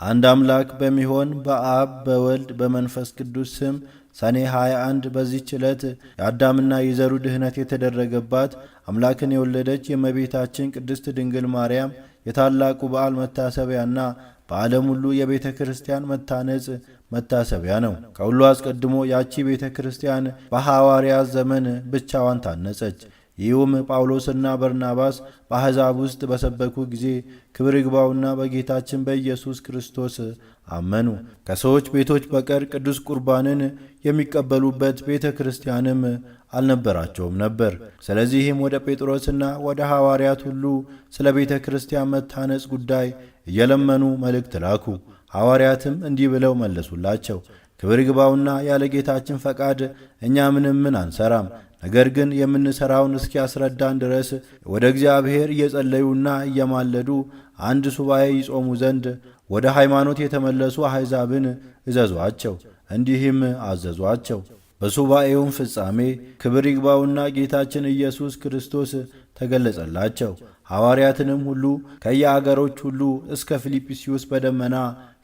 አንድ አምላክ በሚሆን በአብ በወልድ በመንፈስ ቅዱስ ስም ሰኔ 21 በዚህች ዕለት የአዳምና የዘሩ ድህነት የተደረገባት አምላክን የወለደች የእመቤታችን ቅድስት ድንግል ማርያም የታላቁ በዓል መታሰቢያና በዓለም ሁሉ የቤተ ክርስቲያን መታነጽ መታሰቢያ ነው። ከሁሉ አስቀድሞ ያቺ ቤተ ክርስቲያን በሐዋርያት ዘመን ብቻዋን ታነጸች። ይህም ጳውሎስና በርናባስ በአሕዛብ ውስጥ በሰበኩ ጊዜ ክብር ይግባውና በጌታችን በኢየሱስ ክርስቶስ አመኑ። ከሰዎች ቤቶች በቀር ቅዱስ ቁርባንን የሚቀበሉበት ቤተ ክርስቲያንም አልነበራቸውም ነበር። ስለዚህም ወደ ጴጥሮስና ወደ ሐዋርያት ሁሉ ስለ ቤተ ክርስቲያን መታነጽ ጉዳይ እየለመኑ መልእክት ላኩ። ሐዋርያትም እንዲህ ብለው መለሱላቸው። ክብር ይግባውና ያለ ጌታችን ፈቃድ እኛ ምን አንሰራም። ነገር ግን የምንሰራውን እስኪያስረዳን ድረስ ወደ እግዚአብሔር እየጸለዩና እየማለዱ አንድ ሱባኤ ይጾሙ ዘንድ ወደ ሃይማኖት የተመለሱ አሕዛብን እዘዟቸው። እንዲህም አዘዟቸው። በሱባኤውም ፍጻሜ ክብር ይግባውና ጌታችን ኢየሱስ ክርስቶስ ተገለጸላቸው። ሐዋርያትንም ሁሉ ከየአገሮች ሁሉ እስከ ፊልጵስዩስ በደመና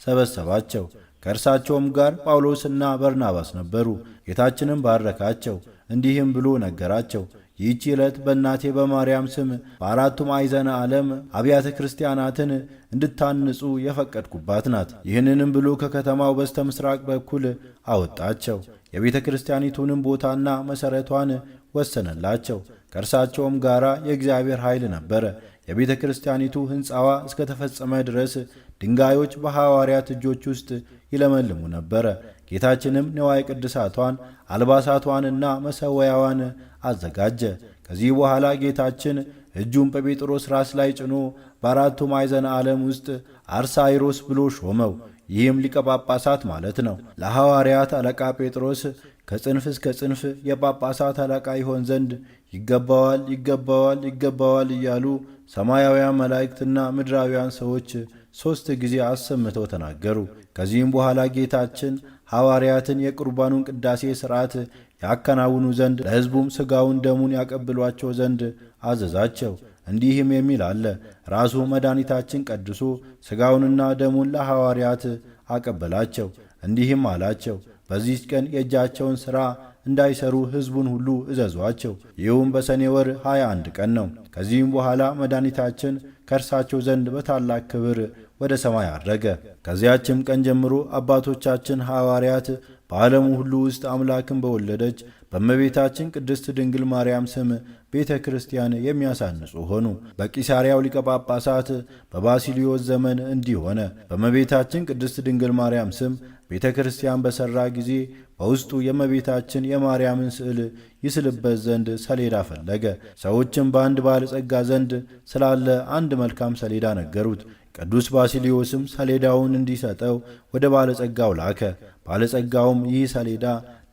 ሰበሰባቸው። ከእርሳቸውም ጋር ጳውሎስና በርናባስ ነበሩ። ጌታችንም ባረካቸው፣ እንዲህም ብሎ ነገራቸው። ይህች ዕለት በእናቴ በማርያም ስም በአራቱ ማዕዘነ ዓለም አብያተ ክርስቲያናትን እንድታንጹ የፈቀድኩባት ናት። ይህንንም ብሎ ከከተማው በስተ ምስራቅ በኩል አወጣቸው። የቤተ ክርስቲያኒቱንም ቦታና መሠረቷን ወሰነላቸው። ከእርሳቸውም ጋር የእግዚአብሔር ኃይል ነበረ። የቤተ ክርስቲያኒቱ ሕንፃዋ እስከ ተፈጸመ ድረስ ድንጋዮች በሐዋርያት እጆች ውስጥ ይለመልሙ ነበረ። ጌታችንም ንዋየ ቅድሳቷን አልባሳቷንና መሠዊያዋን አዘጋጀ። ከዚህ በኋላ ጌታችን እጁን በጴጥሮስ ራስ ላይ ጭኖ በአራቱ ማዕዘነ ዓለም ውስጥ አርሳይሮስ ብሎ ሾመው። ይህም ሊቀ ጳጳሳት ማለት ነው። ለሐዋርያት አለቃ ጴጥሮስ ከጽንፍ እስከ ጽንፍ የጳጳሳት አለቃ ይሆን ዘንድ ይገባዋል፣ ይገባዋል፣ ይገባዋል እያሉ ሰማያውያን መላእክትና ምድራውያን ሰዎች 3 ጊዜ አሰምተው ተናገሩ። ከዚህም በኋላ ጌታችን ሐዋርያትን የቁርባኑን ቅዳሴ ሥርዓት ያከናውኑ ዘንድ ለሕዝቡም ሥጋውን ደሙን ያቀብሏቸው ዘንድ አዘዛቸው። እንዲህም የሚል አለ። ራሱ መድኃኒታችን ቀድሶ ሥጋውንና ደሙን ለሐዋርያት አቀበላቸው። እንዲህም አላቸው፣ በዚህች ቀን የእጃቸውን ሥራ እንዳይሰሩ ሕዝቡን ሁሉ እዘዟቸው። ይህውም በሰኔ ወር 21 ቀን ነው። ከዚህም በኋላ መድኃኒታችን ከእርሳቸው ዘንድ በታላቅ ክብር ወደ ሰማይ አረገ። ከዚያችም ቀን ጀምሮ አባቶቻችን ሐዋርያት በዓለሙ ሁሉ ውስጥ አምላክን በወለደች በእመቤታችን ቅድስት ድንግል ማርያም ስም ቤተ ክርስቲያን የሚያሳንጹ ሆኑ። በቂሳርያው ሊቀ ጳጳሳት በባሲሊዮስ ዘመን እንዲህ ሆነ። በእመቤታችን ቅድስት ድንግል ማርያም ስም ቤተ ክርስቲያን በሠራ ጊዜ በውስጡ የእመቤታችን የማርያምን ስዕል ይስልበት ዘንድ ሰሌዳ ፈለገ። ሰዎችም በአንድ ባለጸጋ ዘንድ ስላለ አንድ መልካም ሰሌዳ ነገሩት። ቅዱስ ባሲሊዮስም ሰሌዳውን እንዲሰጠው ወደ ባለጸጋው ላከ። ባለጸጋውም ይህ ሰሌዳ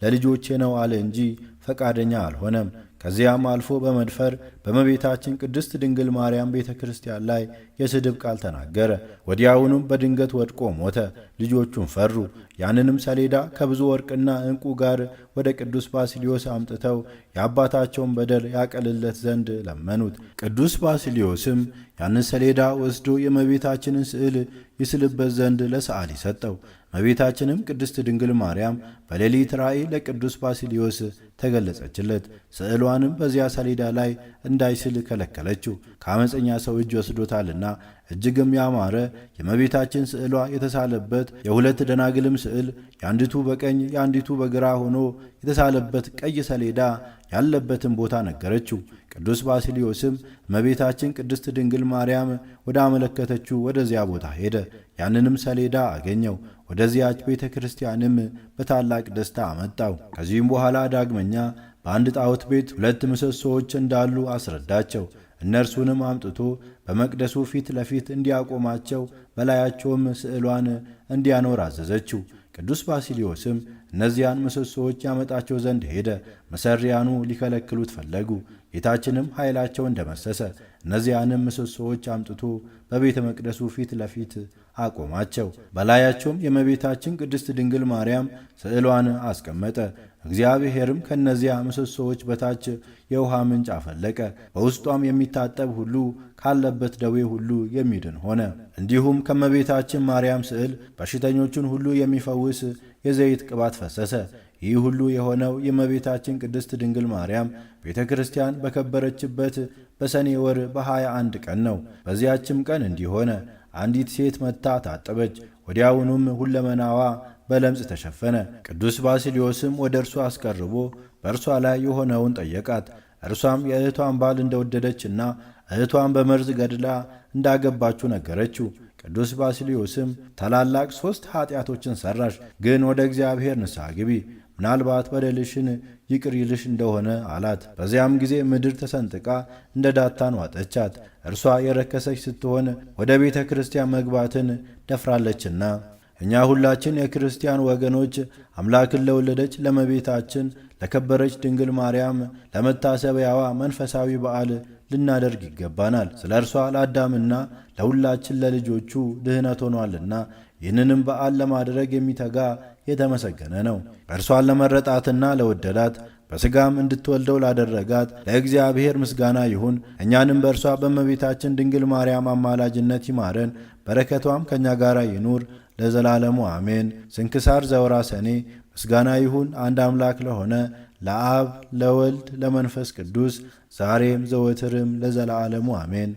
ለልጆቼ ነው አለ እንጂ ፈቃደኛ አልሆነም። ከዚያም አልፎ በመድፈር በእመቤታችን ቅድስት ድንግል ማርያም ቤተ ክርስቲያን ላይ የስድብ ቃል ተናገረ። ወዲያውኑም በድንገት ወድቆ ሞተ። ልጆቹም ፈሩ። ያንንም ሰሌዳ ከብዙ ወርቅና ዕንቁ ጋር ወደ ቅዱስ ባሲሊዮስ አምጥተው የአባታቸውን በደል ያቀልለት ዘንድ ለመኑት። ቅዱስ ባሲሊዮስም ያንን ሰሌዳ ወስዶ የእመቤታችንን ስዕል ይስልበት ዘንድ ለሰዓሊ ሰጠው። እመቤታችንም ቅድስት ድንግል ማርያም በሌሊት ራእይ ለቅዱስ ባሲሊዮስ ተገለጸችለት። ስዕሏንም በዚያ ሰሌዳ ላይ እንዳይስል ከለከለችው። ከአመፀኛ ሰው እጅ ወስዶታልና እጅግም ያማረ የእመቤታችን ስዕሏ የተሳለበት የሁለት ደናግልም ስዕል የአንዲቱ በቀኝ የአንዲቱ በግራ ሆኖ የተሳለበት ቀይ ሰሌዳ ያለበትን ቦታ ነገረችው። ቅዱስ ባሲሊዮስም እመቤታችን ቅድስት ድንግል ማርያም ወደ አመለከተችው ወደዚያ ቦታ ሄደ። ያንንም ሰሌዳ አገኘው። ወደዚያች ቤተ ክርስቲያንም በታላቅ ደስታ አመጣው። ከዚህም በኋላ ዳግመኛ በአንድ ጣዖት ቤት 2 ምሰሶዎች እንዳሉ አስረዳቸው። እነርሱንም አምጥቶ በመቅደሱ ፊት ለፊት እንዲያቆማቸው በላያቸውም ስዕሏን እንዲያኖር አዘዘችው። ቅዱስ ባሲሊዮስም እነዚያን ምሰሶዎች ያመጣቸው ዘንድ ሄደ። መሰሪያኑ ሊከለክሉት ፈለጉ። ጌታችንም ኃይላቸውን ደመሰሰ። እነዚያንም ምሰሶዎች አምጥቶ በቤተ መቅደሱ ፊት ለፊት አቆማቸው። በላያቸውም የእመቤታችን ቅድስት ድንግል ማርያም ስዕሏን አስቀመጠ። እግዚአብሔርም ከእነዚያ ምሰሶዎች በታች የውሃ ምንጭ አፈለቀ። በውስጧም የሚታጠብ ሁሉ ካለበት ደዌ ሁሉ የሚድን ሆነ። እንዲሁም ከእመቤታችን ማርያም ስዕል በሽተኞቹን ሁሉ የሚፈውስ የዘይት ቅባት ፈሰሰ። ይህ ሁሉ የሆነው የእመቤታችን ቅድስት ድንግል ማርያም ቤተ ክርስቲያን በከበረችበት በሰኔ ወር በ21 ቀን ነው። በዚያችም ቀን እንዲህ ሆነ። አንዲት ሴት መጥታ ታጠበች። ወዲያውኑም ሁለመናዋ በለምጽ ተሸፈነ። ቅዱስ ባስልዮስም ወደ እርሷ አስቀርቦ በእርሷ ላይ የሆነውን ጠየቃት። እርሷም የእህቷን ባል እንደወደደችና እህቷን በመርዝ ገድላ እንዳገባችው ነገረችው። ቅዱስ ባስልዮስም ታላላቅ 3 ኃጢአቶችን ሠራሽ፣ ግን ወደ እግዚአብሔር ንስሐ ግቢ፣ ምናልባት በደልሽን ይቅር ይልሽ እንደሆነ አላት። በዚያም ጊዜ ምድር ተሰንጥቃ እንደ ዳታን ዋጠቻት። እርሷ የረከሰች ስትሆን ወደ ቤተ ክርስቲያን መግባትን ደፍራለችና። እኛ ሁላችን የክርስቲያን ወገኖች አምላክን ለወለደች ለእመቤታችን ለከበረች ድንግል ማርያም ለመታሰቢያዋ መንፈሳዊ በዓል ልናደርግ ይገባናል። ስለ እርሷ ለአዳምና ለሁላችን ለልጆቹ ድህነት ሆኗልና ይህንንም በዓል ለማድረግ የሚተጋ የተመሰገነ ነው። እርሷን ለመረጣትና ለወደዳት በሥጋም እንድትወልደው ላደረጋት ለእግዚአብሔር ምስጋና ይሁን። እኛንም በእርሷ በእመቤታችን ድንግል ማርያም አማላጅነት ይማረን፣ በረከቷም ከእኛ ጋር ይኑር ለዘላለሙ አሜን። ስንክሳር ዘወርኃ ሰኔ። ምስጋና ይሁን አንድ አምላክ ለሆነ ለአብ ለወልድ ለመንፈስ ቅዱስ ዛሬም ዘወትርም ለዘላለሙ አሜን።